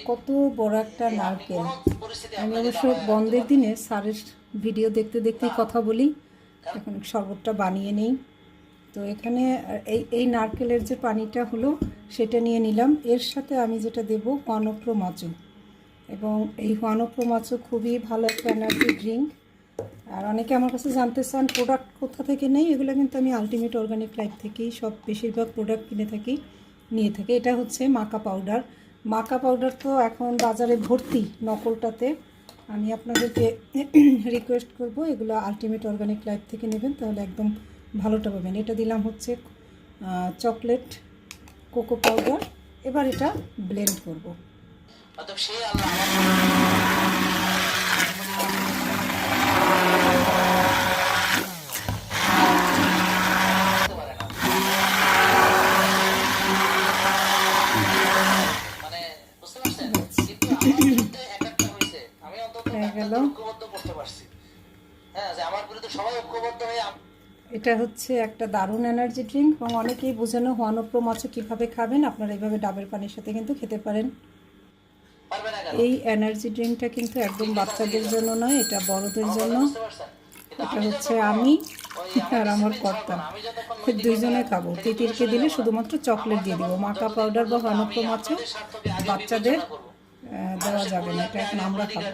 কত বড় একটা নারকেল। আমি অবশ্য বন্ধের দিনে স্যারের ভিডিও দেখতে দেখতেই কথা বলি। এখন শরবতটা বানিয়ে নেই। তো এখানে এই নারকেলের যে পানিটা হলো সেটা নিয়ে নিলাম। এর সাথে আমি যেটা দেব ওয়ানপ্রো-মাচু, এবং এই ওয়ানপ্রো-মাচু খুবই ভালো একটা এনার্জি ড্রিঙ্ক। আর অনেকে আমার কাছে জানতে চান প্রোডাক্ট কোথা থেকে নেই। এগুলো কিন্তু আমি আলটিমেট অর্গানিক লাইফ থেকেই সব বেশিরভাগ প্রোডাক্ট নিয়ে থাকি। এটা হচ্ছে মাকা পাউডার। মাকা পাউডার তো এখন বাজারে ভর্তি নকলটাতে। আমি আপনাদেরকে রিকোয়েস্ট করব এগুলো আলটিমেট অর্গানিক লাইফ থেকে নেবেন, তাহলে একদম ভালোটা পাবেন। এটা দিলাম হচ্ছে চকলেট কোকো পাউডার। এবার এটা ব্লেন্ড করব। এটা হচ্ছে একটা দারুণ এনার্জি ড্রিঙ্ক, এবং অনেকেই বোঝানো ওয়ানপ্রো-মাচু কীভাবে খাবেন। আপনারা এইভাবে ডাবের পানির সাথে কিন্তু খেতে পারেন। এই এনার্জি ড্রিঙ্কটা কিন্তু একদম বাচ্চাদের জন্য নয়, এটা বড়দের জন্য। এটা হচ্ছে আমি আর আমার কর্তা দুইজনে খাবো। তিতিরকে দিলে শুধুমাত্র চকলেট দিয়ে দিব। মাকা পাউডার বা ওয়ানপ্রো-মাচু বাচ্চাদের দেওয়া যাবে না, এটা এখন আমরা খাবো।